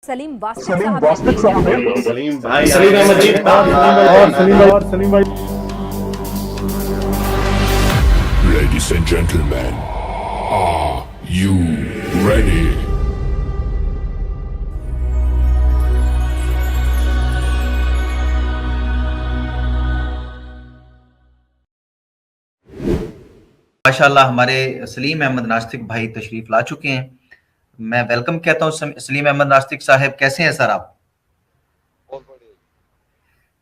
सलीम वास्तव साहब सलीम सलीम भाई सलीम अहमद जी और सलीम भाई Ladies and gentlemen, are you ready? माशाल्लाह हमारे सलीम अहमद नास्तिक भाई तशरीफ ला चुके हैं। मैं वेलकम कहता हूँ सलीम अहमद नास्तिक साहब। कैसे हैं सर आप?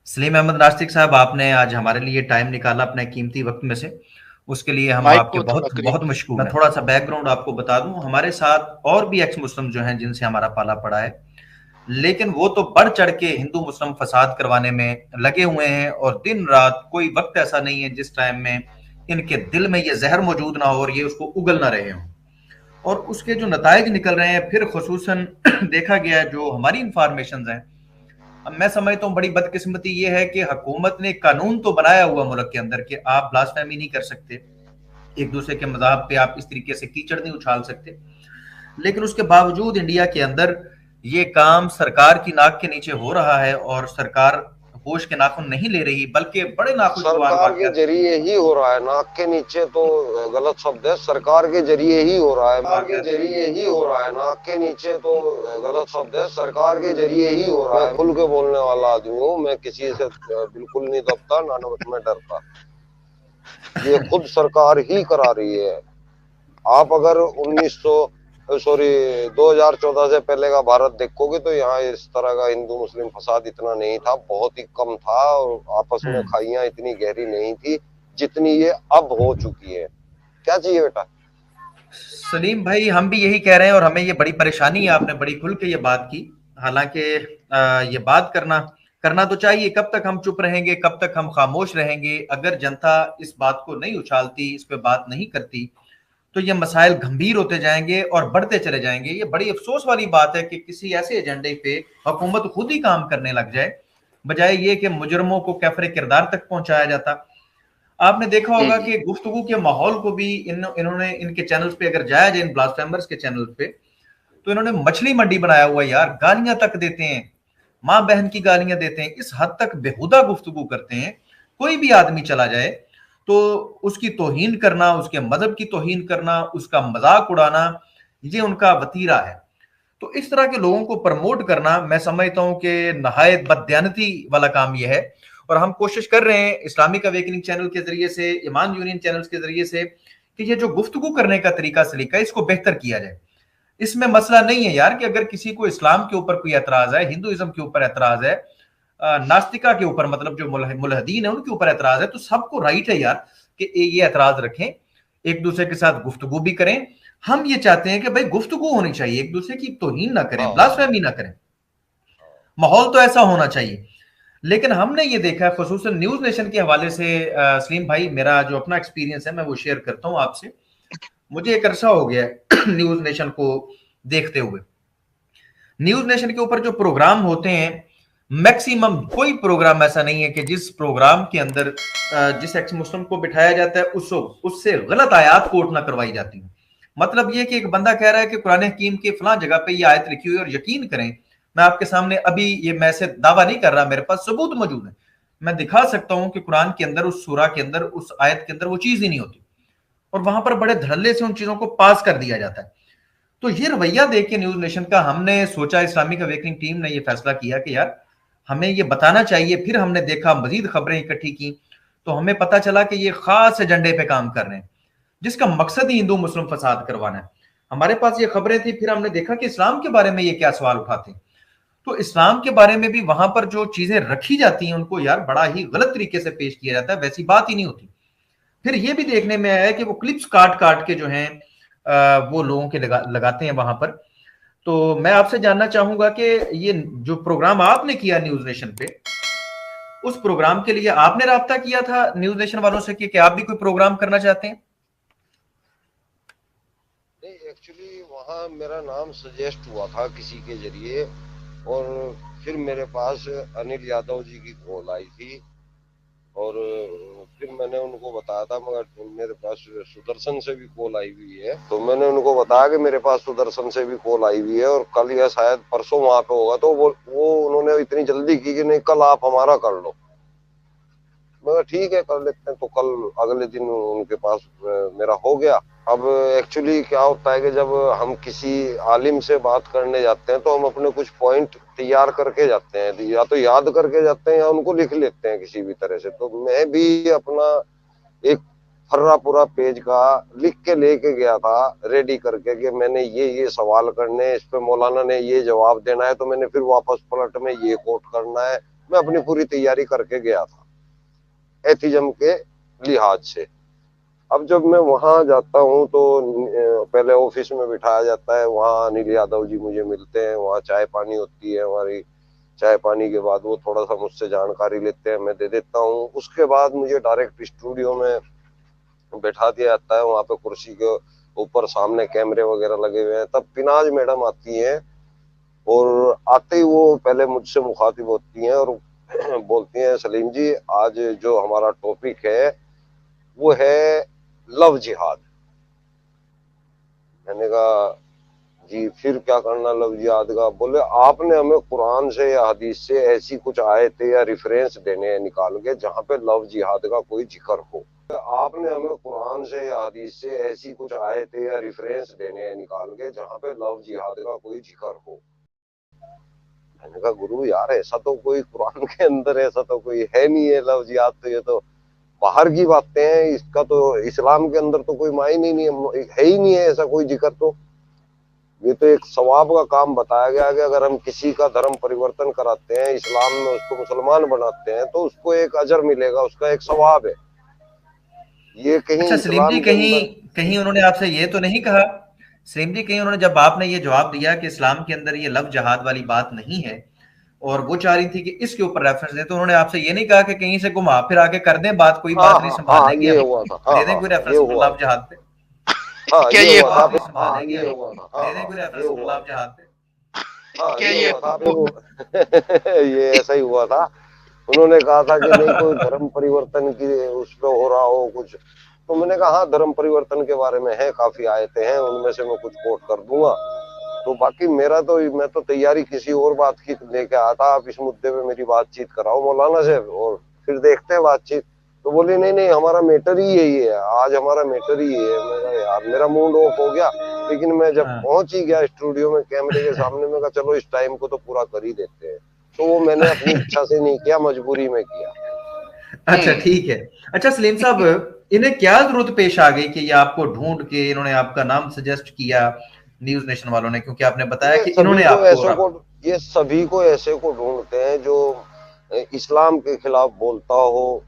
सलीम अहमद नास्तिक साहब, आपने आज हमारे लिए टाइम निकाला अपने कीमती वक्त में से, उसके लिए हम आपके बहुत बहुत मशकूर हैं। मैं थोड़ा सा बैकग्राउंड आपको बता दूं, हमारे साथ और भी एक्स मुस्लिम जो हैं जिनसे हमारा पाला पड़ा है, लेकिन वो तो बढ़ चढ़ के हिंदू मुस्लिम फसाद करवाने में लगे हुए हैं और दिन रात कोई वक्त ऐसा नहीं है जिस टाइम में इनके दिल में ये जहर मौजूद ना हो और ये उसको उगल ना रहे हों। और उसके जो नताइज निकल रहे हैं, फिर खुसूसन देखा गया है जो हमारी इंफॉर्मेशन हैं, मैं समझता हूँ बड़ी बदकिस्मती ये है कि हुकूमत ने कानून तो बनाया हुआ मुल्क के अंदर कि आप ब्लास्फेमी नहीं कर सकते, एक दूसरे के मज़हब पे आप इस तरीके से कीचड़ नहीं उछाल सकते, लेकिन उसके बावजूद इंडिया के अंदर ये काम सरकार की नाक के नीचे हो रहा है और सरकार होश के नाखून नहीं ले रही, बल्कि बड़े नाखुशगवार सरकार के जरिए ही हो रहा है। नाक के नीचे तो गलत शब्द है, सरकार के जरिए ही हो रहा है। सरकार के जरिए ही हो रहा है। नाक के नीचे तो गलत शब्द है, सरकार के जरिए ही हो रहा है। खुल के बोलने वाला आदमी हूँ मैं, किसी से बिल्कुल नहीं दबता ना मैं डरता। ये खुद सरकार ही करा रही है। आप अगर 2014 से पहले का भारत देखोगे तो यहाँ इस तरह का हिंदू मुस्लिम फसाद इतना नहीं था, बहुत ही कम था, और आपस में खाइयां इतनी गहरी नहीं थी जितनी ये अब हो चुकी है। क्या चाहिए बेटा? सलीम भाई, हम भी यही कह रहे हैं और हमें ये बड़ी परेशानी है। आपने बड़ी खुल के ये बात की, हालांकि ये बात करना तो चाहिए। कब तक हम चुप रहेंगे, कब तक हम खामोश रहेंगे? अगर जनता इस बात को नहीं उछालती, इस पे बात नहीं करती, तो ये मसाइल गंभीर होते जाएंगे और बढ़ते चले जाएंगे। ये बड़ी अफसोस वाली बात है कि किसी ऐसे एजेंडे पे हुकूमत खुद ही काम करने लग जाए, बजाय ये कि मुजरमों को कैफरे किरदार तक पहुंचाया जाता। आपने देखा होगा कि गुफ्तगू के माहौल को भी इन्होंने इनके चैनल्स पे अगर जाया जाए, इन ब्लास्फेमर्स के चैनल पे, तो इन्होंने मछली मंडी बनाया हुआ यार। गालियां तक देते हैं, माँ बहन की गालियां देते हैं, इस हद तक बेहुदा गुफ्तगू करते हैं। कोई भी आदमी चला जाए तो उसकी तौहीन करना, उसके मजहब की तौहीन करना, उसका मजाक उड़ाना, ये उनका वतीरा है। तो इस तरह के लोगों को प्रमोट करना, मैं समझता हूं कि नहायत बददियानती वाला काम यह है। और हम कोशिश कर रहे हैं इस्लामिक अवेकनिंग चैनल के जरिए से, ईमान यूनियन चैनल्स के जरिए से, कि ये जो गुफ्तगू करने का तरीका सलीका है इसको बेहतर किया जाए। इसमें मसला नहीं है यार कि अगर किसी को इस्लाम के ऊपर कोई एतराज है, हिंदुइज्म के ऊपर एतराज है, नास्तिका के ऊपर, मतलब जो मुलहदीन है उनके ऊपर एतराज है, तो सबको राइट है यार कि ये एतराज रखें, एक दूसरे के साथ गुफ्तगू भी करें। हम ये चाहते हैं कि भाई गुफ्तगू होनी चाहिए, एक दूसरे की तौहीन ना करें, ब्लास्फेमी ना करें, माहौल तो ऐसा होना चाहिए। लेकिन हमने ये देखा, खुसूसन न्यूज नेशन के हवाले से, सलीम भाई, मेरा जो अपना एक्सपीरियंस है मैं वो शेयर करता हूं आपसे। मुझे एक अरसा हो गया न्यूज नेशन को देखते हुए। न्यूज नेशन के ऊपर जो प्रोग्राम होते हैं, मैक्सिमम कोई प्रोग्राम ऐसा नहीं है कि जिस प्रोग्राम के अंदर जिस एक्स मुस्लिम को बिठाया जाता है उससे गलत आयात कोट ना करवाई जाती है। मतलब ये कि एक बंदा कह रहा है कि कुरान हकीम के फलां जगह पे ये आयत लिखी हुई है, और यकीन करें मैं आपके सामने अभी ये, मैं से दावा नहीं कर रहा, मेरे पास सबूत मौजूद है, मैं दिखा सकता हूं कि कुरान के अंदर, उस सूरा के अंदर, उस आयत के अंदर वो चीज ही नहीं होती, और वहां पर बड़े धड़ल्ले से उन चीजों को पास कर दिया जाता है। तो ये रवैया देख के न्यूज नेशन का हमने सोचा, इस्लामिक अवेकनिंग टीम ने ये फैसला किया कि यार हमें ये बताना चाहिए। फिर हमने देखा, मजीद खबरें इकट्ठी की, तो हमें पता चला कि ये खास एजेंडे पे काम कर रहे हैं जिसका मकसद ही हिंदू मुस्लिम फसाद करवाना है। हमारे पास ये खबरें थी, फिर हमने देखा कि इस्लाम के बारे में ये क्या सवाल उठाते हैं, तो इस्लाम के बारे में भी वहां पर जो चीजें रखी जाती हैं उनको यार बड़ा ही गलत तरीके से पेश किया जाता है, वैसी बात ही नहीं होती। फिर ये भी देखने में आया कि वो क्लिप्स काट काट के जो हैं वो लोगों के लगाते हैं वहां पर। तो मैं आपसे जानना चाहूंगा कि ये जो प्रोग्राम आपने किया न्यूज नेशन पे, उस प्रोग्राम के लिए आपने राब्ता किया था न्यूज नेशन वालों से कि आप भी कोई प्रोग्राम करना चाहते हैं? नहीं, एक्चुअली वहाँ मेरा नाम सजेस्ट हुआ था किसी के जरिए, और फिर मेरे पास अनिल यादव जी की कॉल आई थी, और फिर मैंने उनको बताया था, मगर मेरे पास सुदर्शन से भी कॉल आई हुई है, तो मैंने उनको बताया कि मेरे पास सुदर्शन से भी कॉल आई हुई है और कल या शायद परसों वहां पे होगा। तो वो उन्होंने इतनी जल्दी की कि नहीं कल आप हमारा कर लो। मगर ठीक है कर लेते हैं। तो कल अगले दिन उनके पास मेरा हो गया। अब एक्चुअली क्या होता है कि जब हम किसी आलिम से बात करने जाते हैं तो हम अपने कुछ पॉइंट तैयार करके जाते हैं, या तो याद करके जाते हैं या उनको लिख लेते हैं किसी भी तरह से। तो मैं भी अपना एक फर्रा पूरा पेज का लिख के लेके गया था रेडी करके कि मैंने ये सवाल करने, इस पे मौलाना ने ये जवाब देना है, तो मैंने फिर वापस पलट में ये कोट करना है। मैं अपनी पूरी तैयारी करके गया था एथिज्म के लिहाज से। अब जब मैं वहां जाता हूं तो पहले ऑफिस में बिठाया जाता है, वहां अनिल यादव जी मुझे मिलते हैं, वहां चाय पानी होती है हमारी। चाय पानी के बाद वो थोड़ा सा मुझसे जानकारी लेते हैं, मैं दे देता हूँ। उसके बाद मुझे डायरेक्ट स्टूडियो में बैठा दिया जाता है, वहां पे कुर्सी के ऊपर सामने कैमरे वगैरह लगे हुए हैं। तब पिनाज मैडम आती हैं और आते ही वो पहले मुझसे मुखातिब होती हैं और बोलती हैं, सलीम जी आज जो हमारा टॉपिक है वो है लव जिहाद। मैंने कहा जी फिर क्या करना लव जिहाद का? बोले आपने हमें कुरान से या हदीस से ऐसी कुछ आयतें या रेफरेंस देने हैं निकाल के जहां पे लव जिहाद का कोई जिक्र हो। आपने हमें कुरान से या हदीस से ऐसी कुछ आयतें या रेफरेंस देने हैं निकाल के जहां पे लव जिहाद का कोई जिक्र हो। मैंने कहा गुरु यार ऐसा तो कोई कुरान के अंदर ऐसा तो कोई है नहीं है लव जिहाद, तो ये तो बाहर की बातें हैं, इसका तो इस्लाम के अंदर तो कोई मायने नहीं है ही नहीं है ऐसा कोई जिक्र। तो ये तो एक सवाब का काम बताया गया कि अगर हम किसी का धर्म परिवर्तन कराते हैं, इस्लाम में उसको मुसलमान बनाते हैं, तो उसको एक अजर मिलेगा, उसका एक सवाब है। ये कहीं अच्छा सलीम जी, इस्लाम के अंदर कहीं उन्होंने आपसे ये तो नहीं कहा सलीम जी, कहीं उन्होंने जब आपने ये जवाब दिया कि इस्लाम के अंदर ये लव जहाद वाली बात नहीं है और वो चाह रही थी कि इसके ऊपर रेफरेंस दे, तो उन्होंने आपसे ये नहीं कहा कि कहीं से घुमा फिर आके कर दें बात, कोई बात नहीं संभाल लेंगे, ये हुआ था। दे दें कोई रेफरेंस लव जहाद पे? क्या ये बात नहीं संभालेंगे, दे दें कोई रेफरेंस लव जहाद पे? क्या ये ये ऐसा ही हुआ था। उन्होंने कहा था कि नहीं कोई धर्म परिवर्तन की उस पे हो रहा हो कुछ। तो मैंने कहा हाँ धर्म परिवर्तन के बारे में है, काफी आयतें हैं, उनमें से मैं कुछ कोट कर दूंगा। तो बाकी मैं तो तैयारी किसी और बात की लेके आया था, आप इस मुद्दे पे मेरी बातचीत कराओ मौलाना से और फिर देखते हैं बातचीत। तो बोली नहीं नहीं हमारा मैटर ही यही है, आज हमारा मैटर ही है। मेरा यार मेरा मूड ऑफ हो गया, लेकिन मैं जब पहुंच ही गया स्टूडियो में कैमरे के सामने, में कहा चलो इस टाइम को तो पूरा कर ही देते हैं। तो वो मैंने अपनी इच्छा से नहीं किया, मजबूरी में किया। अच्छा ठीक है। अच्छा सलीम साहब, इन्हें क्या जरूरत पेश आ गई कि ये आपको ढूंढ के इन्होंने आपका नाम सजेस्ट किया न्यूज नेशन वालों ने, क्योंकि आपने बताया कि इन्होंने आपको, ये सभी को ऐसे को ढूंढते हैं जो इस्लाम के खिलाफ बोलता हो,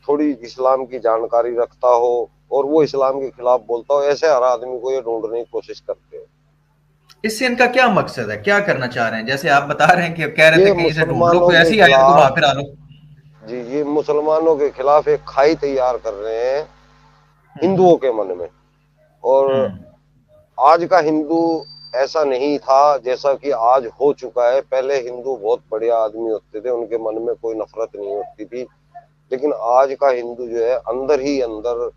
थोड़ी इस्लाम की जानकारी रखता हो और वो इस्लाम के खिलाफ बोलता हो, ऐसे हर आदमी को ये ढूंढने की कोशिश करते हैं। इससे इनका क्या मकसद है, क्या करना चाह रहे हैं? जैसे आप बता रहे हैं कि कह रहे थे कहीं से ढूंढ लो, कोई ऐसी आयत को वहां पे डालो। जी ये मुसलमानों के खिलाफ एक खाई तैयार कर रहे हैं हिंदुओं के मन में। और आज का हिंदू ऐसा नहीं था जैसा कि आज हो चुका है। पहले हिंदू बहुत बढ़िया आदमी होते थे, उनके मन में कोई नफरत नहीं होती थी, लेकिन आज का हिंदू जो है अंदर ही अंदर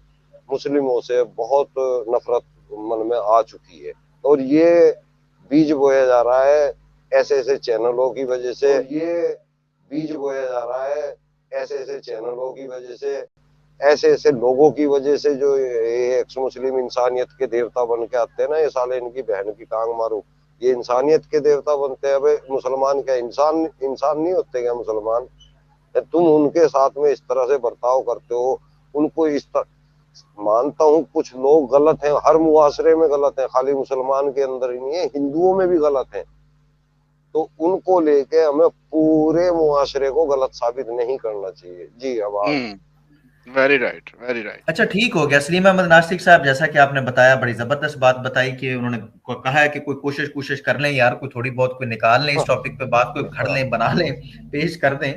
मुस्लिमों से बहुत नफरत मन में आ चुकी है। और ये बीज बोया जा रहा है ऐसे ऐसे चैनलों की वजह से, ये बीज बोया जा रहा है ऐसे ऐसे चैनलों की वजह से, ऐसे ऐसे लोगों की वजह से जो एक्स मुस्लिम इंसानियत के देवता बन के आते हैं ना, ये साले इनकी बहन की टांग मारू, ये इंसानियत के देवता बनते हैं। अबे मुसलमान क्या इंसान नहीं होते क्या मुसलमान? तुम उनके साथ में इस तरह से बर्ताव करते हो, उनको इस तरह, मानता हूँ कुछ लोग गलत हैं, हर मुआशरे में गलत है, खाली मुसलमान के अंदर ही नहीं है, हिंदुओं में भी गलत है। तो उनको लेके हमें पूरे मुआशरे को गलत साबित नहीं करना चाहिए। जी अब वेरी राइट, वेरी राइट। अच्छा ठीक हो गया सलीम अहमद नासिक साहब, जैसा कि आपने बताया, बड़ी जबरदस्त बात बताई कि उन्होंने कहा है कि कोई कोशिश कर लें यार, कोई थोड़ी बहुत कोई निकाल लें इस टॉपिक पे बात, कोई खड़ लें, बना लें, पेश कर दें।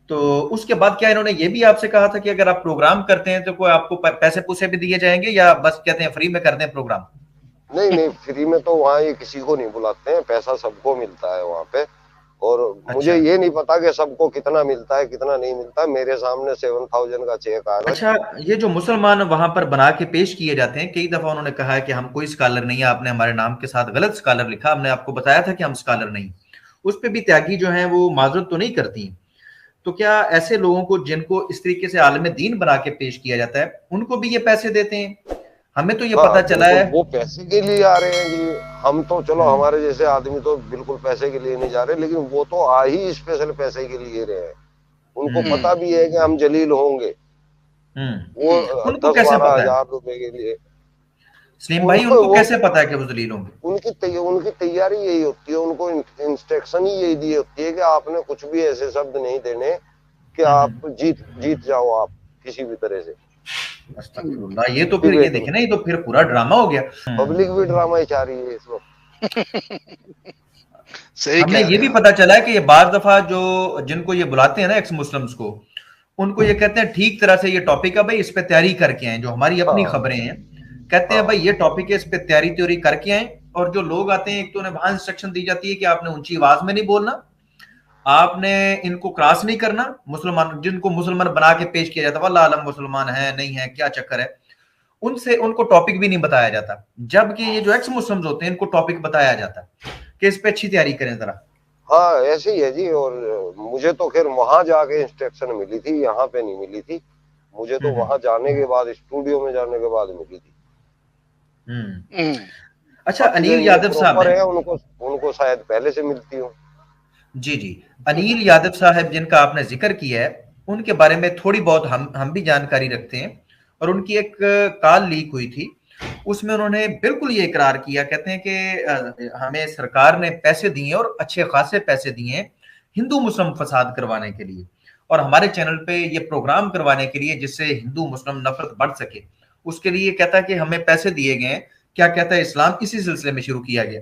तो उसके बाद क्या इन्होंने ये भी आपसे कहा था कि अगर आप प्रोग्राम करते हैं तो कोई आपको पैसे पूसे भी दिए जाएंगे, या बस कहते हैं फ्री में कर दें प्रोग्राम? नहीं फ्री में तो वहाँ ये किसी को नहीं बुलाते हैं, पैसा सबको मिलता है वहाँ पे। और मुझे अच्छा ये नहीं पता कि सबको कितना मिलता है कितना नहीं मिलता। मेरे सामने 7,000 का चेक आ रहा है। अच्छा, ये जो मुसलमान वहां पर बना के पेश किए जाते हैं, कई दफा उन्होंने कहा है कि हम कोई स्कॉलर नहीं है, आपने हमारे नाम के साथ गलत स्कॉलर लिखा, हमने आपको बताया था कि हम स्कॉलर नहीं। उस पे भी त्यागी जो है वो माजरत तो नहीं करती। तो क्या ऐसे लोगों को जिनको इस तरीके से आलम दीन बना के पेश किया जाता है, उनको भी ये पैसे देते हैं? हमें तो ये हाँ पता चला बिल्कुल, है। वो पैसे के लिए आ रहे हैं जी। हम तो चलो हम्म हमारे जैसे आदमी तो बिल्कुल पैसे के लिए नहीं जा रहे, लेकिन वो तो आ ही स्पेशल पैसे के लिए रहे हैं। उनको हम्म पता भी है कि हम जलील होंगे। वो उनको दस कैसे बारह पता है हजार रुपए के लिए सलीम भाई, उनको उनको वो कैसे पता है कि वो जलील होंगे? उनकी तैयारी यही होती है। उनको इंस्ट्रक्शन ही यही दी होती है कि आपने कुछ भी ऐसे शब्द नहीं देने कि आप हम्म। जीत जाओ आप किसी भी तरह से अस्तगफिरुल्लाह, ये तो फिर ये डिबेट में। देखे ना, ये तो फिर पूरा ड्रामा हो गया। पब्लिक भी ड्रामा ही चाह रही है इस वक्त। सही हमें कह ये रहे भी हैं आप। पता चला है कि ये बार दफा जो जिनको ये बुलाते हैं ना एक्स मुस्लिम्स को, उनको ये कहते हैं ठीक तरह से ये टॉपिक है भाई, इस पे तैयारी करके आए। जो हमारी अपनी हाँ खबरें हैं, कहते हैं भाई हाँ ये टॉपिक है, इस पे तैयारी त्योरी करके आए। और जो लोग आते हैं, एक तो उन्हें वहां इंस्ट्रक्शन दी जाती है कि आपने ऊंची आवाज में नहीं बोलना, आपने इनको क्रॉस नहीं करना। मुसलमान जिनको मुसलमान बना के पेश किया जाता है, वल्लाह आलम मुसलमान है नहीं है, क्या चक्कर है, उनसे उनको टॉपिक भी नहीं बताया जाता। जबकि ये जो एक्स मुस्लिम्स होते हैं, इनको टॉपिक बताया जाता है कि इस पे अच्छी तैयारी करें जरा। हाँ, ऐसे ही है जी। और मुझे तो खैर वहां जाके इंस्ट्रक्शन मिली थी, यहाँ पे नहीं मिली थी। मुझे तो हम्म वहां जाने के बाद, स्टूडियो में जाने के बाद मिली थी। हम्म। हम्म। अच्छा, बाकी जो अनिल ये यादव साहब प्रॉपर हैं। है उनको उनको शायद पहले से मिलती हो। जी जी, अनिल यादव साहब जिनका आपने जिक्र किया है, उनके बारे में थोड़ी बहुत हम भी जानकारी रखते हैं। और उनकी एक कॉल लीक हुई थी, उसमें उन्होंने बिल्कुल ये इकरार किया, कहते हैं कि हमें सरकार ने पैसे दिए और अच्छे खासे पैसे दिए हैं हिंदू मुस्लिम फसाद करवाने के लिए, और हमारे चैनल पे ये प्रोग्राम करवाने के लिए जिससे हिंदू मुस्लिम नफरत बढ़ सके, उसके लिए कहता है कि हमें पैसे दिए गए हैं। क्या कहता है, इस्लाम इसी सिलसिले में शुरू किया गया।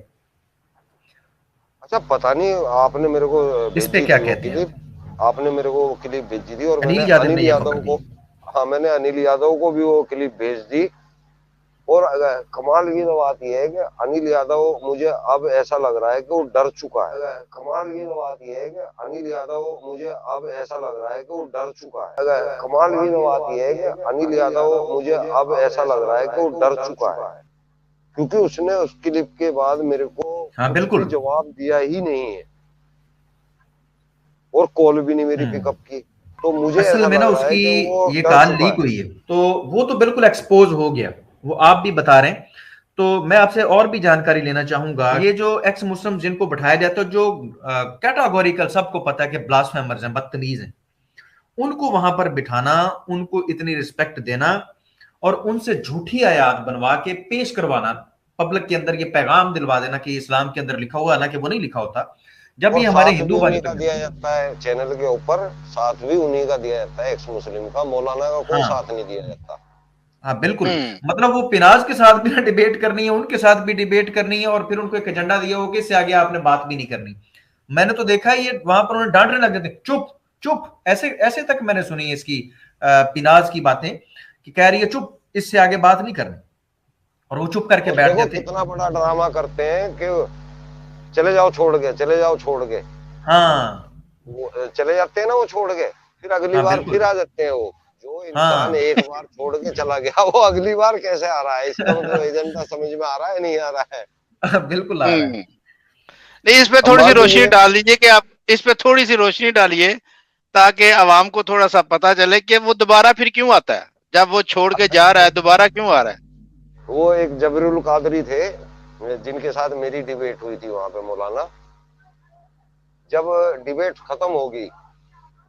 अच्छा, पता नहीं, आपने मेरे को इस पे भेजी क्या थी वो कहते हैं आप? क्लिप। आपने मेरे को वो क्लिप भेजी थी और मैंने अनिल यादव अनिल ने ये खबर यादव दी को, है। हाँ मैंने अनिल यादव को भी वो क्लिप भेज दी। और कमाल की तो बात यह है कि अनिल यादव, मुझे अब ऐसा लग रहा है कि वो डर चुका है। कमाल की तो बात यह है कि अनिल यादव, मुझे अब ऐसा लग रहा है कि वो डर चुका है। कमाल की तो बात यह है कि अनिल यादव, मुझे अब ऐसा लग रहा है कि वो डर चुका है, क्योंकि उसने उस क्लिप के बाद मेरे को हाँ कुछ भी बिल्कुल। जवाब दिया ही नहीं है और कॉल भी नहीं मेरी पिकअप की। तो मुझे असल ऐसा में ना लग रहा है उसकी कि वो ये डर कॉल चुका लीक है। हुई है, तो वो तो बिल्कुल एक्सपोज हो गया, वो आप भी बता रहे हैं। तो मैं आपसे और भी जानकारी लेना चाहूंगा। ये जो एक्स मुस्लिम जिनको बैठाया जाता है, जो कैटेगोरिकल सबको पता है कि ब्लास्फेमर्स हैं, बदतमीज हैं, उनको वहां पर बिठाना, उनको इतनी रिस्पेक्ट देना और उनसे झूठी आयात बनवा के पेश करवाना, पब्लिक के अंदर ये पैगाम दिलवा देना कि इस्लाम के अंदर लिखा हुआ, हालांकि वो नहीं लिखा होता। जब और ये हमारे साथ भी हिंदू भाई उन्हीं का दिया जाता है चैनल के ऊपर, साथ भी उन्हीं का दिया जाता है, एक्स मुस्लिम का। मौलाना का कोई हाँ साथ नहीं दिया जाता। हाँ बिल्कुल, हम्म। मतलब वो पिनाज के साथ भी ना डिबेट करनी है, उनके साथ भी डिबेट करनी है, और फिर उनको एक एजेंडा दिया हो कि इससे आगे आपने बात भी नहीं करनी। मैंने तो देखा है ये वहां पर उन्हें डांटने लग जाते, चुप चुप, ऐसे ऐसे तक मैंने सुनी है इसकी पिनाज की बातें, कि कह रही है चुप, इससे आगे बात नहीं करनी, और वो चुप करके और बैठ देखो जाते। कितना बड़ा ड्रामा करते हैं कि चले जाओ छोड़ के, चले जाओ छोड़ के। हाँ वो चले जाते हैं ना वो छोड़ के, फिर अगली हाँ बार फिर बिल्कुल। आ जाते हैं वो। जो इंसान हाँ एक बार छोड़ के चला गया वो अगली बार कैसे आ रहा है, इसका मतलब एजेंडा समझ में आ रहा है नहीं आ रहा है। बिल्कुल आ रहा है। हम्म। नहीं, इस पे अब थोड़ी सी मान रोशनी लीजिए, डाल दीजिए कि आप इस पे थोड़ी सी रोशनी डालिए, ताकि आवाम को थोड़ा सा पता चले कि वो दोबारा फिर क्यों आता है, जब वो छोड़ के जा रहा है दोबारा क्यों आ रहा है। वो एक जबरुल कादरी थे जिनके साथ मेरी डिबेट हुई थी वहां पे मौलाना। जब डिबेट खत्म होगी,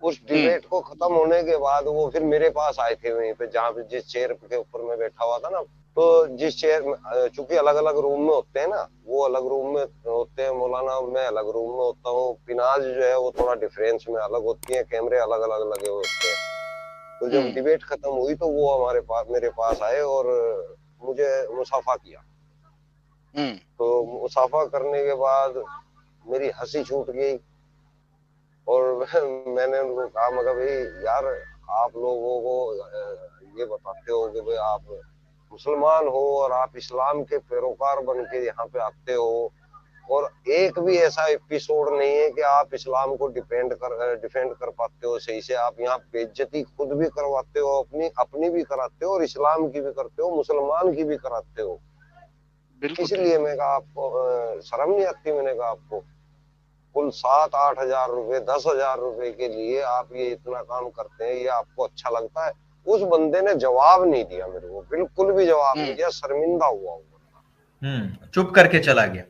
उस हम्म। डिबेट को खत्म होने के बाद वो फिर मेरे पास आए थे, वहीं पे जहाँ पे जिस चेयर के ऊपर मैं बैठा हुआ था ना। तो जिस चेयर में, चूंकि अलग अलग रूम में होते हैं ना, वो अलग रूम में होते हैं मौलाना, मैं अलग रूम में होता हूँ। पिनाज जो है वो थोड़ा डिफरेंस में अलग होती है, कैमरे अलग अलग लगे हुए होते हैं। तो जब डिबेट खत्म हुई तो वो हमारे पास, मेरे पास आए और मुझे मुसाफा किया। तो मुसाफा करने के बाद मेरी हंसी छूट गई और मैंने उनको कहा, मगर भाई यार, आप लोगों को ये बताते हो कि भाई आप मुसलमान हो और आप इस्लाम के पैरोकार बन के यहाँ पे आते हो और एक भी ऐसा एपिसोड नहीं है कि आप इस्लाम को डिफेंड कर पाते हो सही से। आप यहाँ बेइज्जती खुद भी करवाते हो, अपनी भी कराते हो और इस्लाम की भी करते हो, मुसलमान की भी कराते हो। बिल्कुल इसलिए मैं कहा आपको शर्म नहीं आती? मैंने कहा आपको कुल 7-8 हजार रुपए 10,000 रुपए के लिए आप ये इतना काम करते हैं, ये आपको अच्छा लगता है? उस बंदे ने जवाब नहीं दिया मेरे को, बिल्कुल भी जवाब नहीं दिया। शर्मिंदा हुआ वो, चुप करके चला गया।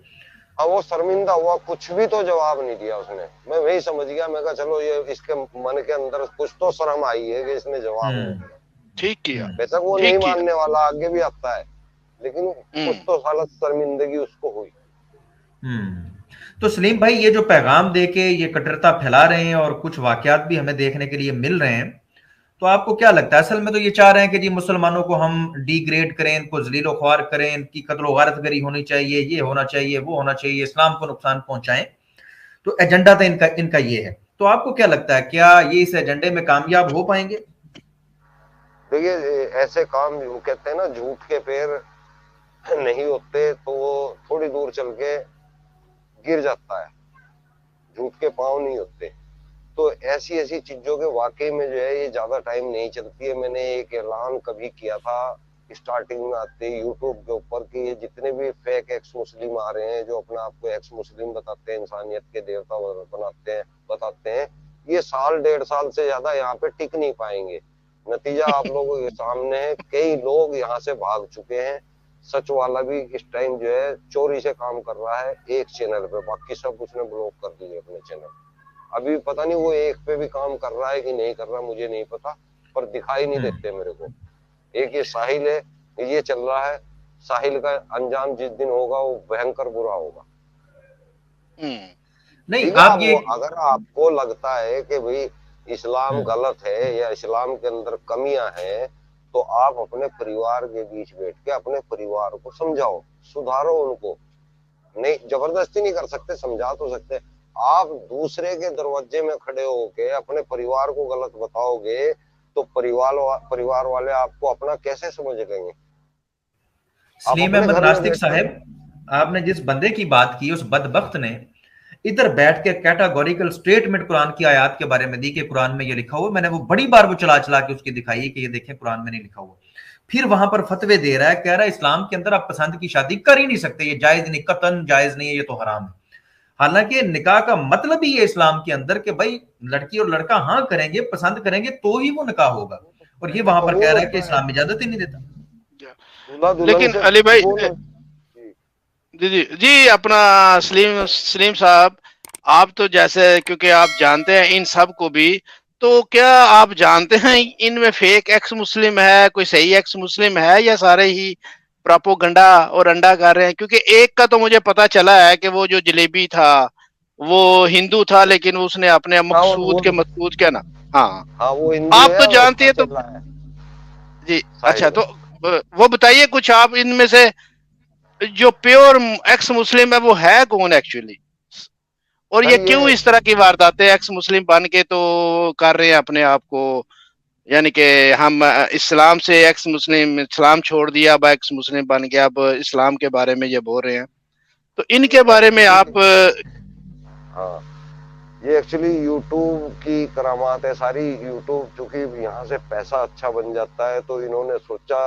अब वो शर्मिंदा हुआ, कुछ भी तो जवाब नहीं दिया उसने। मैं वही समझ गया, मैं कहा चलो ये इसके मन के अंदर कुछ तो शर्म आई है कि इसने जवाब नहीं दिया। ठीक किया, बेशक वो ठीक नहीं किया। मानने वाला, आगे भी आता है, लेकिन कुछ तो हालत शर्मिंदगी उसको हुई। तो सलीम भाई, ये जो पैगाम देके ये कट्टरता फैला रहे हैं और कुछ वाकयात भी हमें देखने के लिए मिल रहे हैं, तो आपको क्या लगता है? असल में तो ये चाह रहे हैं कि जी मुसलमानों को हम डिग्रेड करें, इनको जलीलो ख्वार करें, इनकी कत्ल गारतगरी होनी चाहिए, ये होना चाहिए, वो होना चाहिए, इस्लाम को नुकसान पहुंचाएं। तो एजेंडा तो इनका ये है। तो आपको क्या लगता है, क्या ये इस एजेंडे में कामयाब हो पाएंगे? देखिए, ऐसे काम कहते हैं ना, झूठ के पैर नहीं होते तो वो थोड़ी दूर चल के गिर जाता है, झूठ के पांव नहीं होते। तो ऐसी चीजों के वाकई में जो है ये ज्यादा टाइम नहीं चलती है। मैंने एक ऐलान कभी किया था स्टार्टिंग में आते यूट्यूब के ऊपर कि ये जितने भी फेक एक्स मुस्लिम आ रहे हैं, जो अपने आप को एक्स मुस्लिम बताते हैं, इंसानियत के देवता बताते हैं, ये 1.5 साल से ज्यादा यहाँ पे टिक नहीं पाएंगे। नतीजा आप लोगों के सामने है, कई लोग यहाँ से भाग चुके हैं। सच वाला भी इस टाइम जो है चोरी से काम कर रहा है एक चैनल पे, बाकी सब उसने ब्लॉक कर दिए अपने चैनल। अभी पता नहीं वो एक पे भी काम कर रहा है कि नहीं कर रहा, मुझे नहीं पता, पर दिखाई नहीं देते मेरे को। एक ये साहिल है, ये चल रहा है। साहिल का अंजाम जिस दिन होगा वो भयंकर बुरा होगा। नहीं, आप ये अगर आपको लगता है कि भाई इस्लाम गलत है या इस्लाम के अंदर कमियां हैं, तो आप अपने परिवार के बीच बैठ के अपने परिवार को समझाओ, सुधारो उनको। नहीं, जबरदस्ती नहीं कर सकते, समझा तो सकते। आप दूसरे के दरवाजे में खड़े होके अपने परिवार को गलत बताओगे तो परिवार वाले आपको अपना कैसे समझ लेंगे? सलीम अहमद नास्तिक साहब, आपने जिस बंदे की बात की, उस बदबख्त ने इधर बैठ के कैटेगोरिकल स्टेटमेंट कुरान की आयत के बारे में दी कि कुरान में ये लिखा हुआ। मैंने वो बड़ी बार वो चला के उसकी दिखाई कि ये देखें कुरान में नहीं लिखा हुआ। फिर वहां पर फतवे दे रहा है, कह रहा है इस्लाम के अंदर आप पसंद की शादी कर ही नहीं सकते, ये जायज नहीं, कतन जायज नहीं है, ये तो हराम है। हालांकि निकाह का मतलब ही है इस्लाम के अंदर कि भाई लड़की और लड़का हाँ करेंगे, पसंद करेंगे तो ही वो निकाह होगा। और ये वहां पर कह रहा है कि इस्लाम इजाजत ही नहीं देता। लेकिन अली भाई जी अपना सलीम साहब, आप तो जैसे, क्योंकि आप जानते हैं इन सब को भी, तो क्या आप जानते हैं इनमें फेक एक्स मुस्लिम है, कोई सही एक्स मुस्लिम है, या सारे ही प्रोपोगंडा और अंडा कर रहे हैं? क्योंकि एक का तो मुझे पता चला है कि वो जो जलेबी था वो हिंदू था, लेकिन उसने अपने मकसूद क्या ना, हाँ वो आप तो जानते हैं। तो जी अच्छा, तो वो बताइए कुछ आप, इनमें से जो प्योर एक्स मुस्लिम है वो है कौन एक्चुअली, और ये क्यों इस तरह की वारदातें एक्स मुस्लिम बन के तो कर रहे हैं अपने आप को? यानी कि हम इस्लाम से एक्स मुस्लिम, इस्लाम छोड़ दिया, अब एक्स मुस्लिम बन गया, अब इस्लाम के बारे में ये बोल रहे हैं। तो इनके बारे में आप ये एक्चुअली यूट्यूब की करामात है सारी। यूट्यूब चूंकि यहाँ से पैसा अच्छा बन जाता है, तो इन्होंने सोचा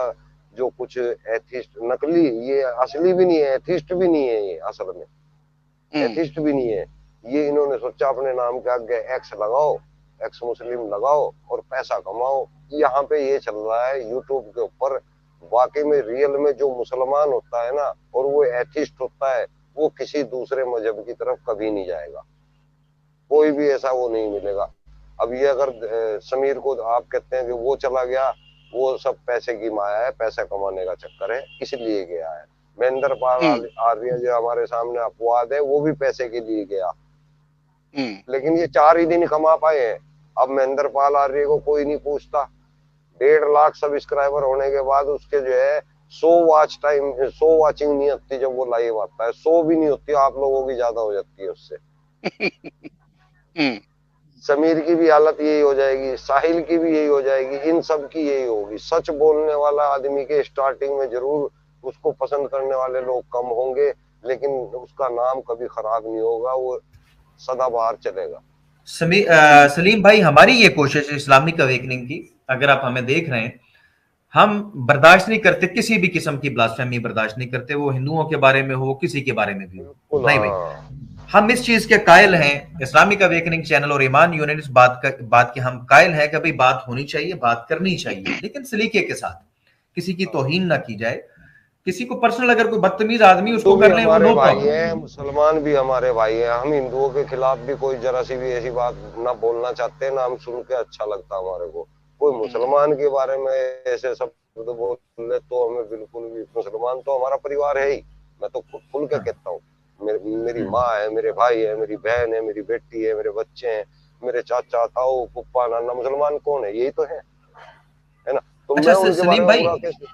जो कुछ एथिस्ट, नकली, ये असली भी नहीं है, एथिस्ट भी नहीं है, ये असल में एथिस्ट भी नहीं है, ये इन्होंने सोचा अपने नाम के आगे एक्स लगाओ, एक्स मुस्लिम लगाओ और पैसा कमाओ। यहाँ पे ये चल रहा है यूट्यूब के ऊपर। वाकई में रियल में जो मुसलमान होता है ना, और वो एथिस्ट होता है, वो किसी दूसरे मजहब की तरफ कभी नहीं जाएगा, कोई भी ऐसा वो नहीं मिलेगा। अब ये अगर समीर को आप कहते हैं कि वो चला गया, वो सब पैसे की माया है, पैसा कमाने का चक्कर है, इसलिए गया है। महेंद्र पाल आर्य जो हमारे सामने अपवाद है, वो भी पैसे के लिए गया, लेकिन ये 4 ही दिन कमा पाए हैं। अब महेंद्र पाल आर्य को कोई नहीं पूछता। 1.5 लाख सब्सक्राइबर होने के बाद उसके जो है 100 वाचिंग नहीं होती जब वो लाइव आता है, 100 भी नहीं होती, आप लोगों की ज्यादा हो जाती है उससे। समीर की भी हालत यही हो जाएगी, साहिल की भी यही हो जाएगी, इन सब की यही होगी। सच बोलने वाला आदमी के स्टार्टिंग में जरूर उसको पसंद करने वाले लोग कम होंगे, लेकिन उसका नाम कभी खराब नहीं होगा, वो सदाबहार चलेगा। सलीम भाई, हमारी ये कोशिश है इस्लामिक अवेकनिंग की, अगर आप हमें देख रहे हैं, हम बर्दाश्त नहीं करते किसी भी किस्म की ब्लास्फेमी, बर्दाश्त नहीं करते, वो हिंदुओं के बारे में हो, किसी के बारे में भी हो। बिल्कुल नहीं भाई, हाँ। हम इस चीज के कायल हैं, इस्लामिक अवेकनिंग चैनल और ईमान यूनिट इस बात के हम कायल हैं कि भाई बात होनी चाहिए, बात करनी चाहिए, लेकिन सलीके के साथ, किसी की तौहीन ना की जाए, किसी को पर्सनल अगर कोई बदतमीज आदमी उसको हिंदू भी कर ले, वो हमारे नो भाई प्रॉब्लम। हैं, मुसलमान भी हमारे भाई हैं। हम हिंदुओं के खिलाफ भी कोई जरा सी भी ऐसी बात ना बोलना चाहते, ना हम सुन के अच्छा लगता हमारे को। कोई मुसलमान के बारे में ऐसे शब्द बोले तो हमें बिल्कुल भी, मुसलमान तो हमारा परिवार है ही, मैं तो खुल के कहता हूँ। मेरी माँ है, मेरे भाई है, मेरी बहन है, मेरी बेटी है, मेरे बच्चे हैं, मेरे चाचा ताऊ फूफा नाना, मुसलमान कौन है? यही तो है ना? तो अच्छा मैं उनके बारे सलीम में भाई, बुरा कैसे?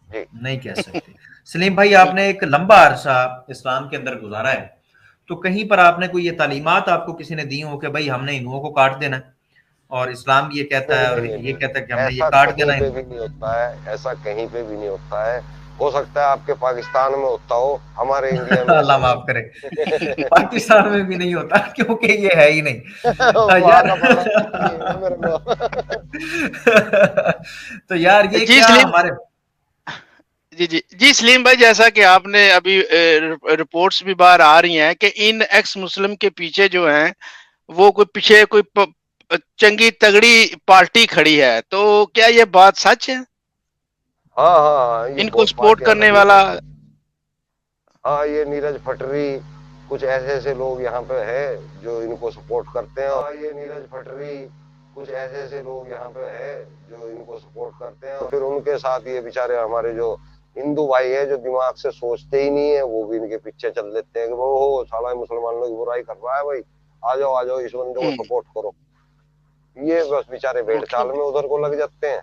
जी नहीं कह सकते। सलीम भाई, आपने एक लंबा अरसा इस्लाम के अंदर गुजारा है, तो कहीं पर आपने कोई ये तालीमात आपको किसी ने दी हो कि भाई हमने हिंदुओं को काट देना है, और इस्लाम ये कहता नहीं है और नहीं नहीं ये नहीं, कहता है कि हमने ये ऐसा काट कहीं देना पे है। भी नहीं होता है, ऐसा कहीं पे भी नहीं होता है। हो सकता है आपके पाकिस्तान में होता हो, हमारे इंडिया में ऐसा अल्लाह नहीं माफ करे, है। पाकिस्तान में भी नहीं होता क्योंकि ये है ही नहीं। वहां यार का पता नहीं है ना मेरे को। तो यार ये जी क्या सलीम, हमारे, जी जी जी सलीम भाई, जैसा कि आपने अभी रिपोर्ट्स भी बाहर आ रही हैं कि इन एक्स मुस्लिम के पीछे जो हैं वो कोई पीछे कोई चंगी तगड़ी पार्टी खड़ी है, तो क्या ये बात सच है? हाँ हाँ हाँ, ये इनको बहुत सपोर्ट पार्टियां करने खड़ी वाला? हैं। हाँ, ये नीरज पटरी, कुछ ऐसे ऐसे लोग यहाँ पे है जो इनको सपोर्ट करते हैं। हाँ, ये नीरज पटरी, कुछ ऐसे ऐसे लोग यहाँ पे है जो इनको सपोर्ट करते हैं। और फिर उनके साथ ये बेचारे हमारे जो हिंदू भाई है, जो दिमाग से सोचते ही नहीं है, वो भी इनके पीछे चल देते हैं कि वो हो साला मुसलमानों की बुराई कर रहा है भाई, आ जाओ इस बंदे को सपोर्ट करो। ये बस बेचारे भेड़ ओके। चाल में उधर को लग जाते हैं,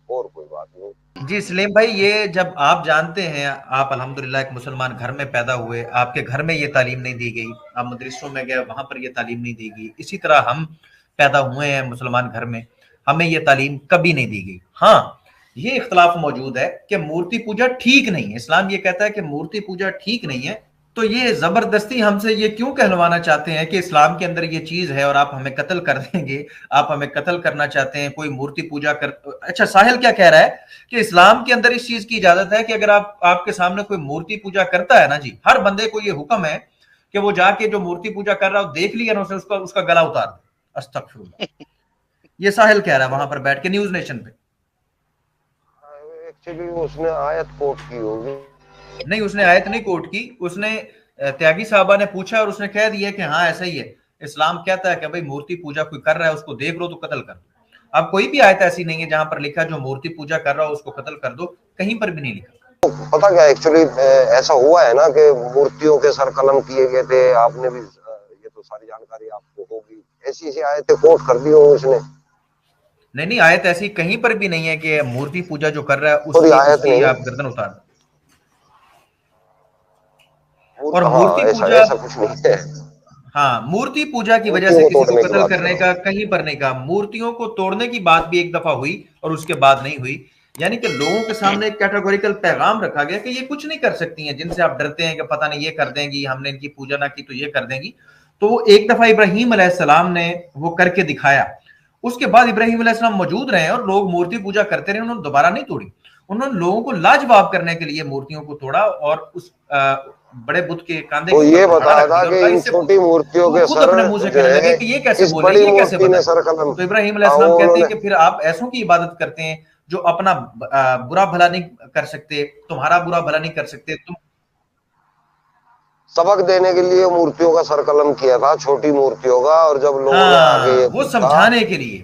और कोई बात नहीं। जी सलीम भाई, ये जब आप जानते हैं, आप अल्हम्दुलिल्लाह एक मुसलमान घर में पैदा हुए, आपके घर में ये तालीम नहीं दी गई, आप मदरसों में गए वहां पर ये तालीम नहीं दी गई, इसी तरह हम पैदा हुए हैं मुसलमान घर में, हमें ये तालीम कभी नहीं दी गई। हाँ, ये इख्तलाफ मौजूद है कि मूर्ति पूजा ठीक नहीं है, इस्लाम ये कहता है कि मूर्ति पूजा ठीक नहीं है, तो ये जबरदस्ती हमसे ये क्यों कहलवाना चाहते हैं कि इस्लाम के अंदर ये चीज है और आप हमें कत्ल कर देंगे, आप हमें कत्ल करना चाहते हैं, कोई मूर्ति पूजा कर। अच्छा, साहिल क्या कह रहा है कि इस्लाम के अंदर इस चीज की इजाजत है कि अगर आपके सामने कोई मूर्ति पूजा करता है ना जी, हर बंदे को ये हुक्म है कि वो जाके जो मूर्ति पूजा कर रहा है देख लिया ना, उसे उसका गला उतार दे। अस्तगफिरुल्लाह, ये साहिल कह रहा है वहां पर बैठ के न्यूज नेशन पे। एक्चुअली उसने आयत कोट की होगी। नहीं, उसने आयत नहीं कोट की, उसने त्यागी साहबा ने पूछा और उसने कह दिया कि हाँ ऐसा ही है, इस्लाम कहता है कि भाई मूर्ति पूजा कोई कर रहा है उसको देख लो तो कत्ल कर दो। अब कोई भी आयत ऐसी नहीं है जहां पर लिखा जो मूर्ति पूजा कर रहा हो उसको कत्ल कर दो, कहीं पर भी नहीं लिखा। पता क्या, एक्चुअली ऐसा हुआ है ना कि मूर्तियों के सर कलम किए गए थे, आपने भी ये तो सारी जानकारी आपको होगी, ऐसी ऐसी आयतें कोट कर दी हो उसने। नहीं, आयत ऐसी कहीं पर भी नहीं है कि मूर्ति पूजा जो कर रहा है कोई आयत उसकी नहीं, आप गर्दन उतार दो। और हाँ मूर्ति पूजा, ऐसा कुछ नहीं है। हाँ, मूर्ति पूजा की वजह से मूर्तियों को किसी को तोड़ने की कत्ल बात करने करो। का कहीं पर नहीं कहा। मूर्तियों को तोड़ने की बात भी एक दफा हुई और उसके बाद नहीं हुई, यानी कि लोगों के सामने एक कैटेगोरिकल पैगाम रखा गया कि ये कुछ नहीं कर सकती हैं, जिनसे आप डरते हैं कि पता नहीं ये कर देंगी, हमने इनकी पूजा ना की तो ये कर देंगी। तो एक दफा इब्राहिम अलैहिस्सलाम ने वो करके दिखाया, उसके बाद इब्राहिम अलैहिस्सलाम मौजूद रहे और लोग मूर्ति पूजा करते रहे, उन्होंने दोबारा नहीं तोड़ी। उन्होंने लोगों को लाजवाब करने के लिए मूर्तियों को तोड़ा और उस बड़े बुद्ध के कांधे तो के ये ऊपर बताया था कि इन छोटी मूर्तियों के खुद सर अपने मुंह से जो कहने लगे है, कि ये कैसे इस बोले, बड़ी ये कैसे मूर्ति ने बताए। सर कलम। तो इब्राहिम हाँ, अलैहिस्सलाम कहते हैं उन्होंने कि फिर आप ऐसों की इबादत करते हैं जो अपना बुरा भला नहीं कर सकते, तुम्हारा बुरा भला नहीं कर सकते तुम। सबक देने के लिए मूर्तियों का सर कलम किया था, छोटी मूर्तियों का। और जब लोगों ने आगे हाँ, ये वो पूछा, समझाने के लिए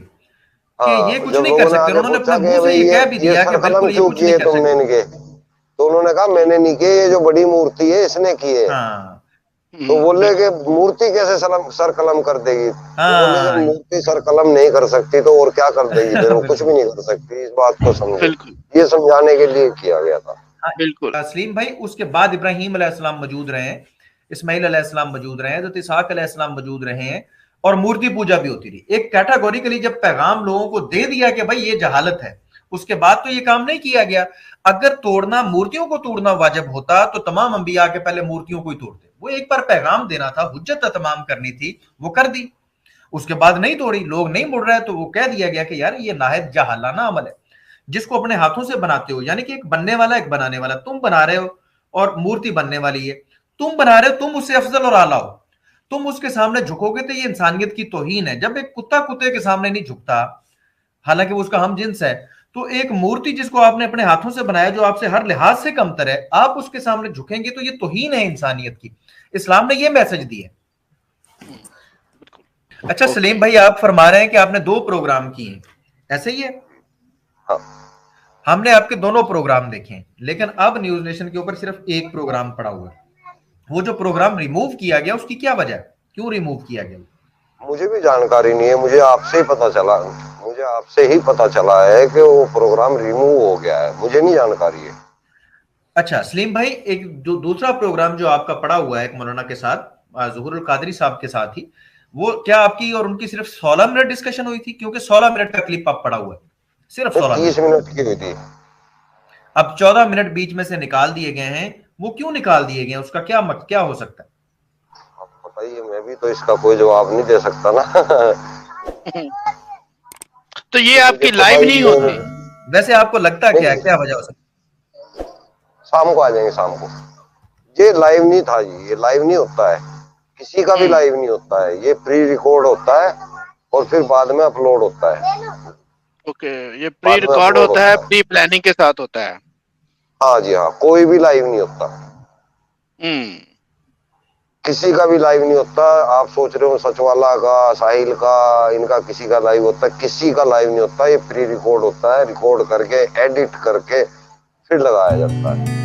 कि ये हाँ कुछ जब नहीं कर लोगों ने सकते, आगे उन्होंने अपने पूछा कि मुंह से भाई ये कह भी ये दिया कि सर कलम बिल्कुल ये क्यों कुछ नहीं किए कर तुमने सकते। इनके, तो उन्होंने कहा मैंने नहीं किए, ये जो बड़ी मूर्ति है इसने किए। हाँ तो बोले कि बिल्कुल। मूर्ति कैसे सर कलम कर देगी? तो बोले जब हाँ मूर्ति सर कलम नहीं कर सकती तो और क्या कर देगी? फिर वो कुछ बिल्कुल भी नहीं कर सकती, इस बात को समझो। बिल्कुल ये समझाने के लिए किया गया था। बिल्कुल। सलीम भाई, उसके बाद इब्राहिम अलैहिस्सलाम मौजूद रहे हैं, इस्माइल अलैहिस्सलाम मौजूद रहे हैं, तो इसहाक अलैहिस्सलाम मौजूद रहे हैं, और मूर्ति पूजा भी होती रही। एक कैटेगोरिकली जब पैगाम लोगों को दे दिया कि भाई ये जहालत है, उसके बाद तो ये काम नहीं किया गया। अगर तोड़ना, मूर्तियों को तोड़ना वाजिब होता तो तमाम अंबिया के पहले मूर्तियों को ही तोड़ते। वो एक बार पैगाम देना था, हुज्जत तमाम करनी थी, वो कर दी। उसके बाद नहीं तोड़ी, लोग नहीं मुड़ रहे, तो वो कह दिया गया कि यार ये नाहिद जहालाना अमल है। जिसको अपने हाथों से बनाते हो, यानी कि एक बनने वाला एक बनाने वाला, तुम बना रहे हो और मूर्ति बनने वाली है, तुम बना रहे हो, तुम उससे अफजल और आला हो, तुम उसके सामने झुकोगे तो ये इंसानियत की तौहीन है। जब एक कुत्ता कुत्ते के सामने नहीं झुकता, हालांकि वो उसका हम जिन्स है, तो एक मूर्ति जिसको आपने अपने हाथों से बनाया, जो आपसे हर लिहाज से कमतर है, आप उसके सामने झुकेंगे तो ये तौहीन है इंसानियत की। इस्लाम ने ये मैसेज दिया। अच्छा सलीम भाई, आप फरमा रहे हैं कि आपने 2 प्रोग्राम किए हैं, ऐसे ही है? हाँ। हमने आपके दोनों प्रोग्राम देखे हैं, लेकिन अब न्यूज नेशन के ऊपर सिर्फ एक प्रोग्राम पड़ा हुआ है। वो जो प्रोग्राम रिमूव किया गया, उसकी क्या वजह है, क्यों रिमूव किया गया? मुझे भी जानकारी नहीं है, मुझे आपसे ही पता चला है कि वो प्रोग्राम रिमूव हो गया है, मुझे नहीं जानकारी है। अच्छा सलीम भाई, एक जो दूसरा प्रोग्राम जो आपका पड़ा हुआ है एक मौलाना के साथ, ज़ुहूरुल कादरी साहब के साथ ही, वो क्या आपकी और उनकी सिर्फ 16 मिनट डिस्कशन हुई थी? क्योंकि 16 मिनट का क्लिप आप पड़ा हुआ है, सिर्फ 16 30 मिनट की हुई थी। अब 14 मिनट बीच में से निकाल दिए गए हैं, वो क्यों निकाल दिए गए? उसका क्या हो सकता है? आप बताइए, मैं भी तो इसका कोई जवाब नहीं दे सकता ना। तो ये आपकी लाइव नहीं होती? वैसे आपको लगता है क्या वजह हो सकती है? शाम को आ जाएंगे, शाम को। ये लाइव नहीं था जी, ये लाइव नहीं होता है, किसी का भी लाइव नहीं होता है, ये प्री रिकॉर्ड होता है और फिर बाद में अपलोड होता है। ओके, ये प्री रिकॉर्ड होता है, प्री प्लानिंग के साथ होता है। हाँ जी हाँ, कोई भी लाइव नहीं होता, किसी का भी लाइव नहीं होता। आप सोच रहे हो सचवाला का, साहिल का, इनका किसी का लाइव होता है? किसी का लाइव नहीं होता, ये प्री रिकॉर्ड होता है, रिकॉर्ड करके एडिट करके फिर लगाया जाता है।